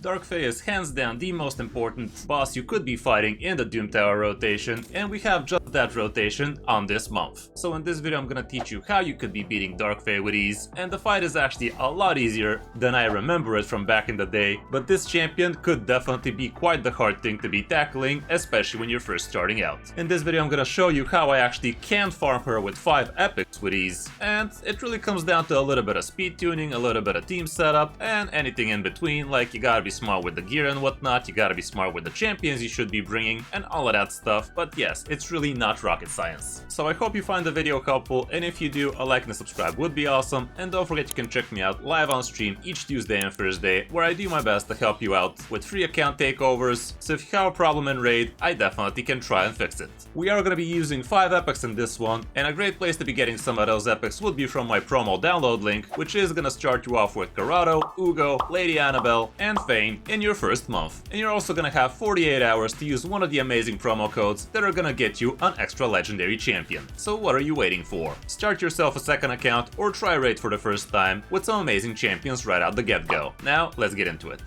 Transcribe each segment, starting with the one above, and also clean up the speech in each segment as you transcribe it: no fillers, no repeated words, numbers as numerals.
Dark Fae is hands down the most important boss you could be fighting in the Doom Tower rotation, and we have just that rotation on this month. So in this video I'm gonna teach you how you could be beating Dark Fae with ease, and the fight is actually a lot easier than I remember it from back in the day, but this champion could definitely be quite the hard thing to be tackling, especially when you're first starting out. In this video I'm gonna show you how I actually can farm her with 5 epics with ease, and it really comes down to a little bit of speed tuning, a little bit of team setup, and anything in between. Like, you gotta be smart with the gear and whatnot, you gotta be smart with the champions you should be bringing, and all of that stuff. But yes, it's really not rocket science. So I hope you find the video helpful, and if you do, a like and a subscribe would be awesome. And don't forget you can check me out live on stream each Tuesday and Thursday, where I do my best to help you out with free account takeovers. So if you have a problem in raid, I definitely can try and fix it. We are gonna be using 5 epics in this one, and a great place to be getting some of those epics would be from my promo download link, which is gonna start you off with Corrado, Ugo, Lady Annabelle, and Fane in your first month. And you're also gonna have 48 hours to use one of the amazing promo codes that are gonna get you an extra legendary champion. So what are you waiting for? Start yourself a second account or try raid for the first time with some amazing champions right out the get-go. Now, let's get into it.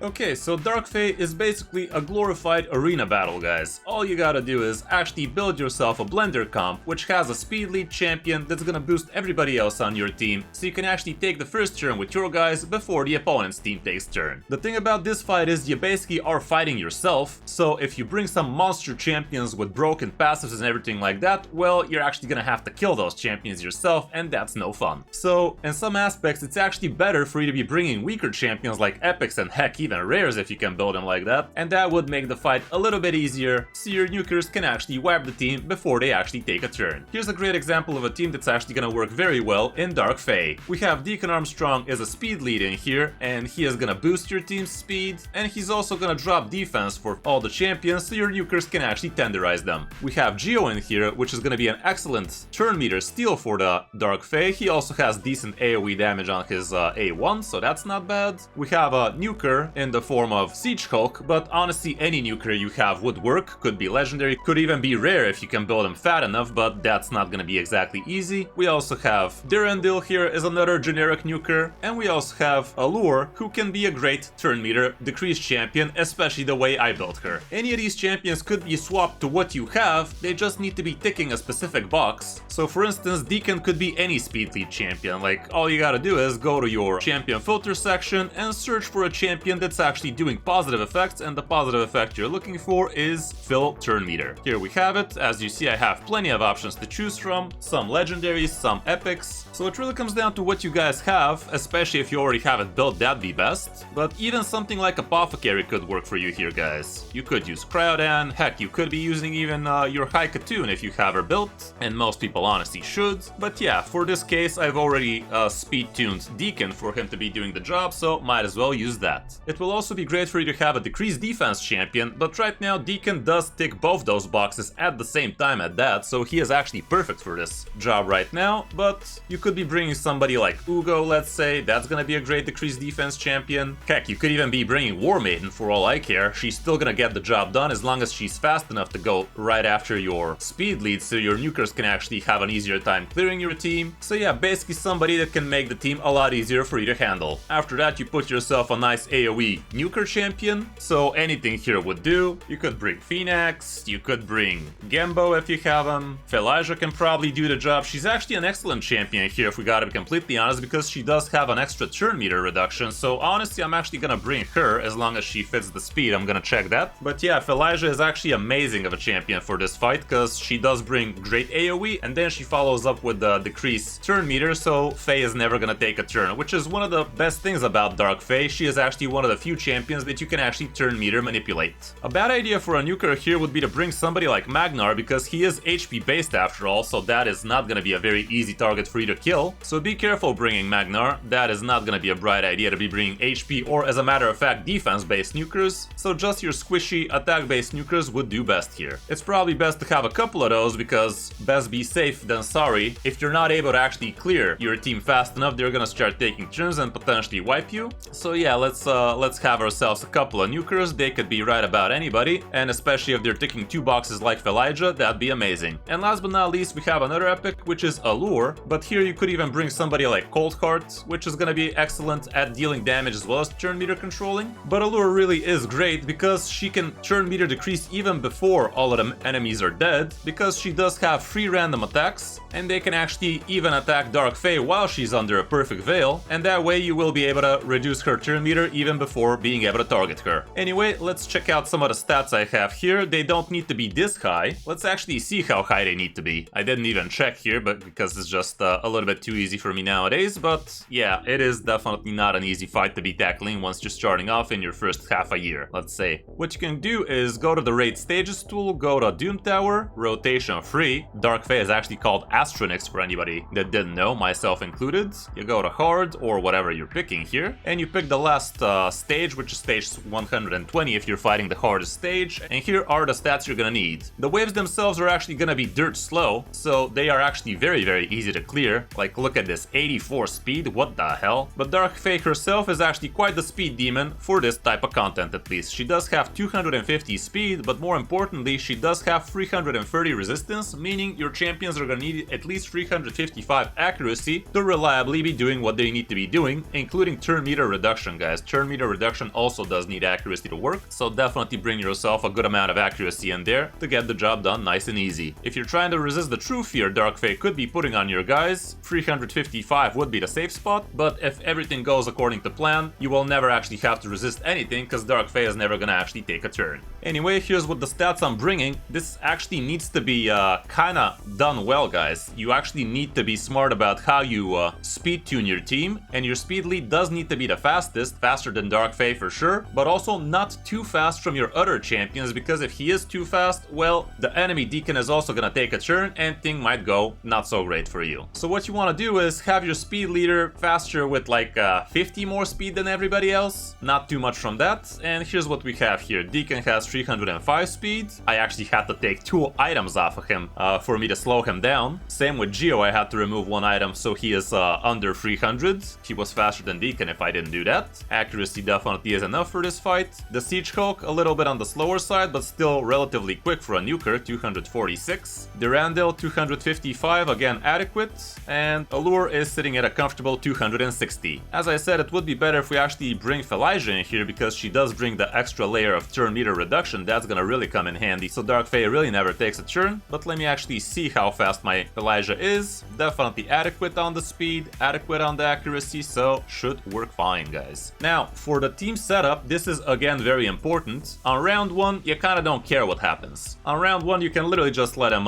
Okay, so Dark Fae is basically a glorified arena battle, guys. All you gotta do is actually build yourself a blender comp, which has a speed lead champion that's gonna boost everybody else on your team, so you can actually take the first turn with your guys before the opponent's team takes turn. The thing about this fight is you basically are fighting yourself, so if you bring some monster champions with broken passives and everything like that, well, you're actually gonna have to kill those champions yourself, and that's no fun. So, in some aspects, it's actually better for you to be bringing weaker champions like epics and heck, even rares if you can build them like that, and that would make the fight a little bit easier, so your nukers can actually wipe the team before they actually take a turn. Here's a great example of a team that's actually gonna work very well in Dark Fae. We have Deacon Armstrong as a speed lead in here, and he is gonna boost your team's speed, and he's also gonna drop defense for all the champions, so your nukers can actually tenderize them. We have Geo in here, which is gonna be an excellent turn meter steal for the Dark Fae. He also has decent AoE damage on his A1, so that's not bad. We have a nuker in the form of Siege Hulk, but honestly any nuker you have would work, could be legendary, could even be rare if you can build him fat enough, but that's not gonna be exactly easy. We also have Durandil here as another generic nuker, and we also have Allure, who can be a great turn meter decrease champion, especially the way I built her. Any of these champions could be swapped to what you have, they just need to be ticking a specific box. So for instance, Deacon could be any speed lead champion. Like, all you gotta do is go to your champion filter section and search for a champion that's actually doing positive effects, and the positive effect you're looking for is fill turn meter. Here we have it. As you see, I have plenty of options to choose from, some legendaries, some epics, so it really comes down to what you guys have, especially if you already have it built, that'd be best. But even something like Apothecary could work for you here, guys. You could use Cryodan, heck, you could be using even your High Katoon if you have her built, and most people honestly should. But yeah, for this case I've already speed tuned Deacon for him to be doing the job, so might as well use that. It will also be great for you to have a decreased defense champion, but right now Deacon does tick both those boxes at the same time at that, so he is actually perfect for this job right now. But you could be bringing somebody like Ugo, let's say, that's gonna be a great decreased defense champion. Heck, you could even be bringing War Maiden for all I care, she's still gonna get the job done as long as she's fast enough to go right after your speed lead, so your nukers can actually have an easier time clearing your team. So yeah, basically somebody that can make the team a lot easier for you to handle. After that you put yourself a nice AoE nuker champion, so anything here would do. You could bring Phoenix, you could bring Gembo if you have him. Felijah can probably do the job. She's actually an excellent champion here if we gotta be completely honest, because she does have an extra turn meter reduction, so honestly I'm actually gonna bring her as long as she fits the speed. I'm gonna check that. But yeah, Felijah is actually amazing of a champion for this fight, because she does bring great AoE, and then she follows up with the decreased turn meter, so Faye is never gonna take a turn, which is one of the best things about Dark Fae. She is actually one of the few champions that you can actually turn meter manipulate. A bad idea for a nuker here would be to bring somebody like Magnar, because he is HP based after all, so that is not gonna be a very easy target for you to kill. So be careful bringing Magnar, that is not gonna be a bright idea to be bringing HP or, as a matter of fact, defense based nukers, so just your squishy attack based nukers would do best here. It's probably best to have a couple of those, because best be safe than sorry. If you're not able to actually clear your team fast enough, they're gonna start taking turns and potentially wipe you. So yeah, let's let's have ourselves a couple of nukers. They could be right about anybody, and especially if they're ticking 2 boxes like Elijah, that'd be amazing. And last but not least, we have another epic, which is Allure, but here you could even bring somebody like Cold Heart, which is gonna be excellent at dealing damage as well as turn meter controlling. But Allure really is great because she can turn meter decrease even before all of the enemies are dead, because she does have 3 random attacks, and they can actually even attack Dark Fae while she's under a perfect veil, and that way you will be able to reduce her turn meter even before being able to target her. Anyway, let's check out some of the stats I have here. They don't need to be this high. Let's actually see how high they need to be. I didn't even check here, but because it's just a little bit too easy for me nowadays, but yeah, it is definitely not an easy fight to be tackling once you're starting off in your first half a year, let's say. What you can do is go to the Raid Stages tool, go to Doom Tower, rotation 3. Dark Fae is actually called Astronix for anybody that didn't know, myself included. You go to hard or whatever you're picking here, and you pick the last stage, which is stage 120 if you're fighting the hardest stage, and here are the stats you're gonna need. The waves themselves are actually gonna be dirt slow, so they are actually very easy to clear. Like, look at this, 84 speed, what the hell? But Dark Fae herself is actually quite the speed demon for this type of content, at least. She does have 250 speed, but more importantly, she does have 330 resistance, meaning your champions are gonna need at least 355 accuracy to reliably be doing what they need to be doing, including turn meter reduction, guys. Turn meter reduction also does need accuracy to work, so definitely bring yourself a good amount of accuracy in there to get the job done nice and easy. If you're trying to resist the true fear Dark Fae could be putting on your guys, 355 would be the safe spot, but if everything goes according to plan, you will never actually have to resist anything because Dark Fae is never gonna actually take a turn. Anyway, here's what the stats I'm bringing. This actually needs to be kinda done well, guys. You actually need to be smart about how you speed tune your team, and your speed lead does need to be the fastest, faster than Dark Fae for sure, but also not too fast from your other champions, because if he is too fast, well, the enemy Deacon is also gonna take a turn and thing might go not so great for you. So what you want to do is have your speed leader faster with like 50 more speed than everybody else, not too much from that. And here's what we have here. Deacon has 305 speed. I actually had to take 2 items off of him for me to slow him down. Same with Geo, I had to remove 1 item, so he is under 300. He was faster than Deacon if I didn't do that. Accuracy definitely is enough for this fight. The Siege Hulk, a little bit on the slower side, but still relatively quick for a nuker, 246. Durandal, 255, again adequate. And Allure is sitting at a comfortable 260. As I said, it would be better if we actually bring Elijah in here, because she does bring the extra layer of turn meter reduction. That's gonna really come in handy, so Dark Fae really never takes a turn. But let me actually see how fast my Elijah is. Definitely adequate on the speed, adequate on the accuracy, so should work fine, guys. Now, for the team setup, this is again very important. On round 1, you kinda don't care what happens. On round 1, you can literally just let him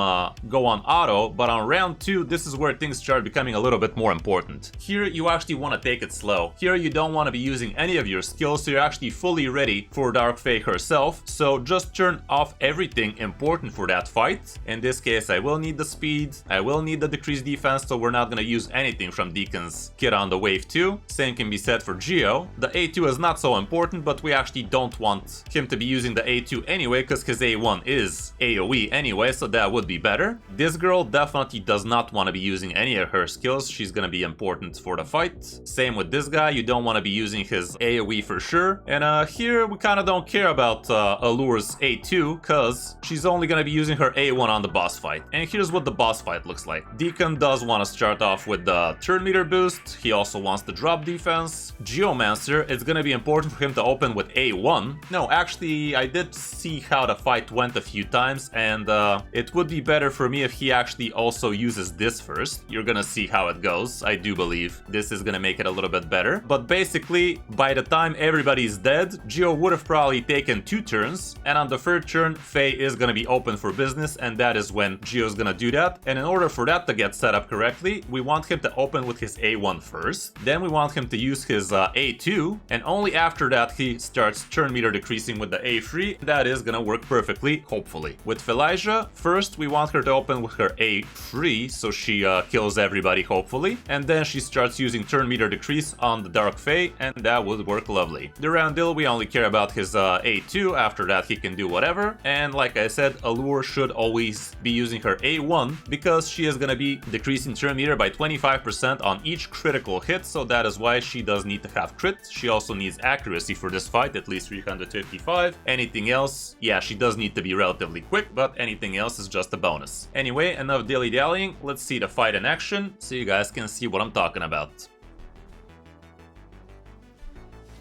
go on auto, but on round 2, this is where things start becoming a little bit more important. Here, you actually want to take it slow. Here, you don't want to be using any of your skills, so you're actually fully ready for Dark Fae herself, so just turn off everything important for that fight. In this case, I will need the speed, I will need the decreased defense, so we're not going to use anything from Deacon's kit on the wave 2. Same can be said for Geo. The A2 is not so important, but we actually don't want him to be using the A2 anyway, because his A1 is AoE anyway, so that would be better. This girl definitely does not want to be using any of her skills. She's gonna be important for the fight. Same with this guy, you don't want to be using his AoE for sure. And here we kind of don't care about Allure's A2, because she's only gonna be using her A1 on the boss fight. And here's what the boss fight looks like. Deacon does want to start off with the turn meter boost. He also wants the drop defense. Geomancer, it's gonna be important for him to open with A1. No, actually, I did see how the fight went a few times, and it would be better for me if he actually also uses this first. You're gonna see how it goes. I do believe this is gonna make it a little bit better. But basically, by the time everybody's dead, Geo would have probably taken 2 turns, and on the 3rd turn, Fae is gonna be open for business, and that is when Geo's gonna do that. And in order for that to get set up correctly, we want him to open with his A1 first, then we want him to use his A2, and only after that he starts turn meter decreasing with the A3. That is gonna work perfectly, hopefully. With Elijah, first we want her to open with her A3, so she kills everybody, hopefully, and then she starts using turn meter decrease on the Dark Fae, and that would work lovely. Durandal, we only care about his A2, after that he can do whatever, and like I said, Allure should always be using her A1, because she is gonna be decreasing turn meter by 25% on each critical hit, so that is why she does need to have crit. She also needs accuracy for this fight, at least 355. Anything else, yeah, she does need to be relatively quick, but anything else is just a bonus. Anyway, enough dilly-dallying, let's see the fight in action, so you guys can see what I'm talking about.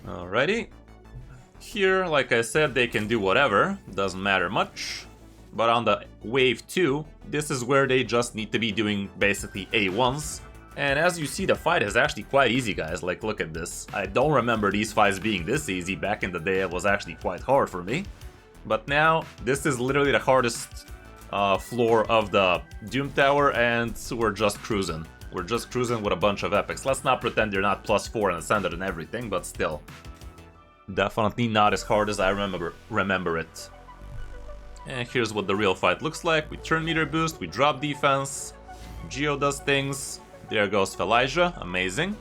Alrighty. Here, like I said, they can do whatever, doesn't matter much. But on the wave 2, this is where they just need to be doing basically A1s. And as you see, the fight is actually quite easy, guys. Like, look at this. I don't remember these fights being this easy. Back in the day, it was actually quite hard for me. But now, this is literally the hardest floor of the Doom Tower, and we're just cruising. We're just cruising with a bunch of epics. Let's not pretend they're not +4 and ascended and everything, but still. Definitely not as hard as I remember it. And here's what the real fight looks like. We turn meter boost, we drop defense, Geo does things, there goes Felijah, amazing.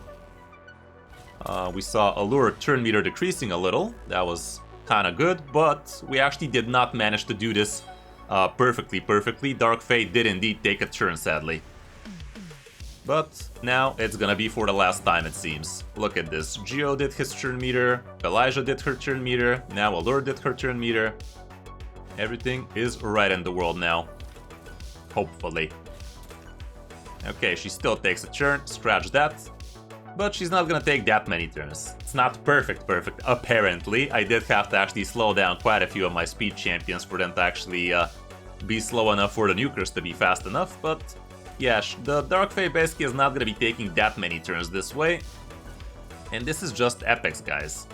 We saw Allure turn meter decreasing a little, that was kinda good, but we actually did not manage to do this perfectly. Dark Fae did indeed take a turn, sadly. But now it's gonna be for the last time, it seems. Look at this, Geo did his turn meter, Felijah did her turn meter, now Allure did her turn meter. Everything is right in the world now. Hopefully. Okay, she still takes a turn, scratch that. But she's not gonna take that many turns. It's not perfect, apparently. I did have to actually slow down quite a few of my speed champions for them to actually be slow enough for the nukers to be fast enough, but yeah, the Dark Fae basically is not gonna be taking that many turns this way. And this is just epics, guys.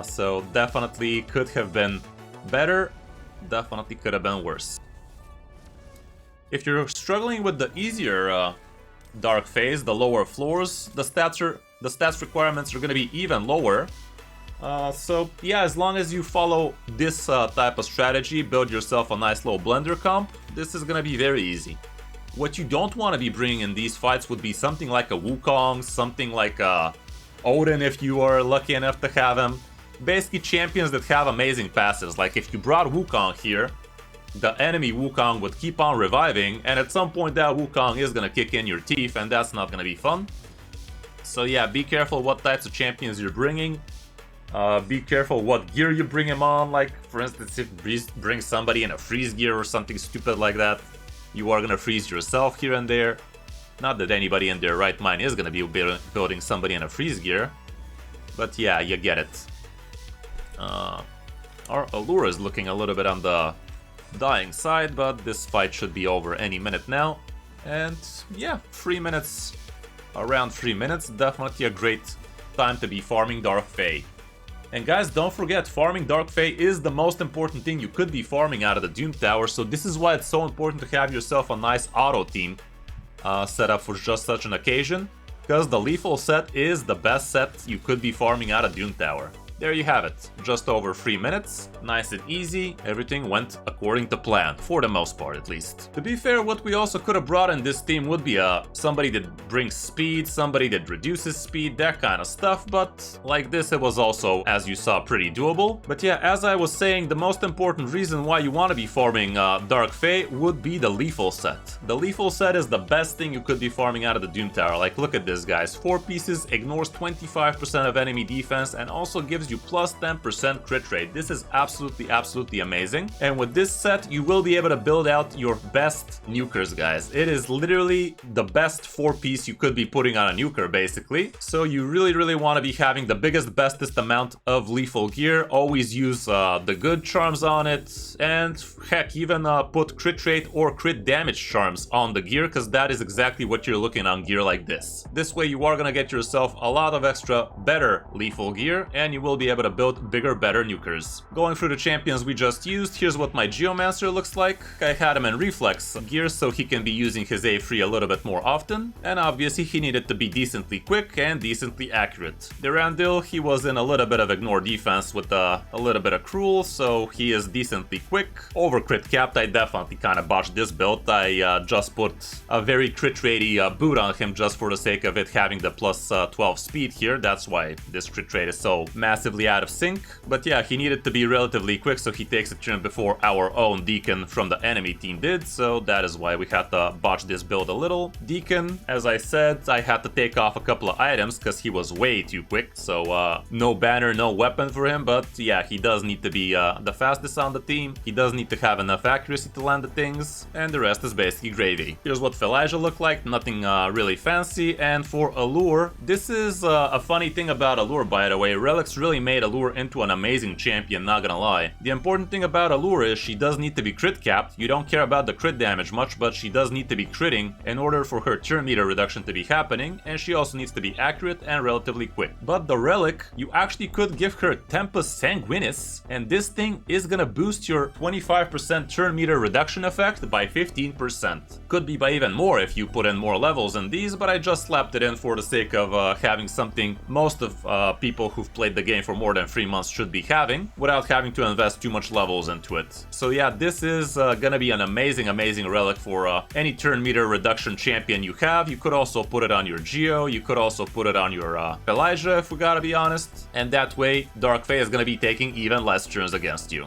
So definitely could have been better, definitely could have been worse. If you're struggling with the easier Dark Phase, the lower floors, the stats requirements are gonna be even lower. So yeah, as long as you follow this type of strategy, build yourself a nice little blender comp, this is gonna be very easy. What you don't want to be bringing in these fights would be something like a Wukong, something like Odin if you are lucky enough to have him. Basically champions that have amazing passes. Like if you brought Wukong here, the enemy Wukong would keep on reviving, and at some point that Wukong is gonna kick in your teeth, and that's not gonna be fun. So yeah, be careful what types of champions you're bringing. Be careful what gear you bring him on. Like for instance, if you bring somebody in a freeze gear or something stupid like that, you are gonna freeze yourself here and there. Not that anybody in their right mind is gonna be building somebody in a freeze gear, but yeah, you get it. Our Allure is looking a little bit on the dying side, but this fight should be over any minute now. And yeah, 3 minutes, around 3 minutes, definitely a great time to be farming Dark Fae. And guys, don't forget, farming Dark Fae is the most important thing you could be farming out of the Doom Tower, so this is why it's so important to have yourself a nice auto team set up for just such an occasion, because the lethal set is the best set you could be farming out of Doom Tower. There you have it, just over 3 minutes, nice and easy, everything went according to plan, for the most part at least. To be fair, what we also could have brought in this team would be somebody that brings speed, somebody that reduces speed, that kind of stuff, but like this it was also, as you saw, pretty doable. But yeah, as I was saying, the most important reason why you want to be farming Dark Fae would be the lethal set. The lethal set is the best thing you could be farming out of the Doom Tower. Like look at this, guys, 4 pieces, ignores 25% of enemy defense, and also gives you plus 10% crit rate. This is absolutely amazing. And with this set, you will be able to build out your best nukers, guys. It is literally the best 4-piece you could be putting on a nuker, basically. So you really want to be having the biggest, bestest amount of lethal gear. Always use the good charms on it, and heck, even put crit rate or crit damage charms on the gear, because that is exactly what you're looking on gear like this. This way you are gonna get yourself a lot of extra better lethal gear, and you will be able to build bigger, better nukers. Going through the champions we just used, here's what my Geomancer looks like. I had him in reflex gear so he can be using his A3 a little bit more often, and obviously he needed to be decently quick and decently accurate. Durandil, he was in a little bit of ignore defense with a little bit of cruel, so he is decently quick. Over crit capped, I definitely kind of botched this build. I just put a very crit ratey boot on him just for the sake of it having the plus 12 speed here. That's why this crit rate is so massive relatively out of sync, but yeah, he needed to be relatively quick, so he takes a turn before our own Deacon from the enemy team did, so that is why we had to botch this build a little. Deacon, as I said, I had to take off a couple of items because he was way too quick, so no banner, no weapon for him, but yeah, he does need to be the fastest on the team, he does need to have enough accuracy to land the things, and the rest is basically gravy. Here's what Elijah looked like, nothing really fancy, and for Allure, this is a funny thing about Allure, by the way. Relics really made Allure into an amazing champion, not gonna lie. The important thing about Allure is she does need to be crit capped. You don't care about the crit damage much, but she does need to be critting in order for her turn meter reduction to be happening, and she also needs to be accurate and relatively quick. But the relic, you actually could give her Tempus Sanguinis, and this thing is gonna boost your 25% turn meter reduction effect by 15%. Could be by even more if you put in more levels in these, but I just slapped it in for the sake of having something most of people who've played the game for more than 3 months should be having, without having to invest too much levels into it. So yeah, this is gonna be an amazing relic for any turn meter reduction champion you have. You could also put it on your Geo, you could also put it on your Elijah, if we gotta be honest, and that way Dark Fae is gonna be taking even less turns against you.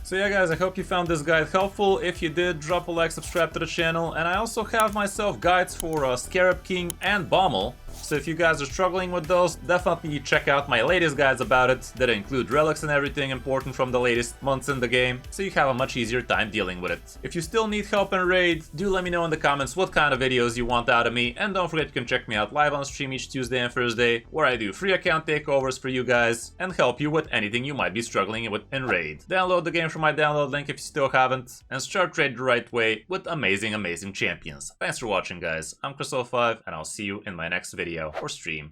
So yeah guys, I hope you found this guide helpful. If you did, drop a like, subscribe to the channel, and I also have myself guides for Scarab King and Bommel. So if you guys are struggling with those, definitely check out my latest guides about it that include relics and everything important from the latest months in the game, so you have a much easier time dealing with it. If you still need help in raid, do let me know in the comments what kind of videos you want out of me, and don't forget you can check me out live on stream each Tuesday and Thursday, where I do free account takeovers for you guys and help you with anything you might be struggling with in raid. Download the game from my download link if you still haven't, and start raid the right way with amazing champions. Thanks for watching guys, I'm Chris05, and I'll see you in my next video or stream.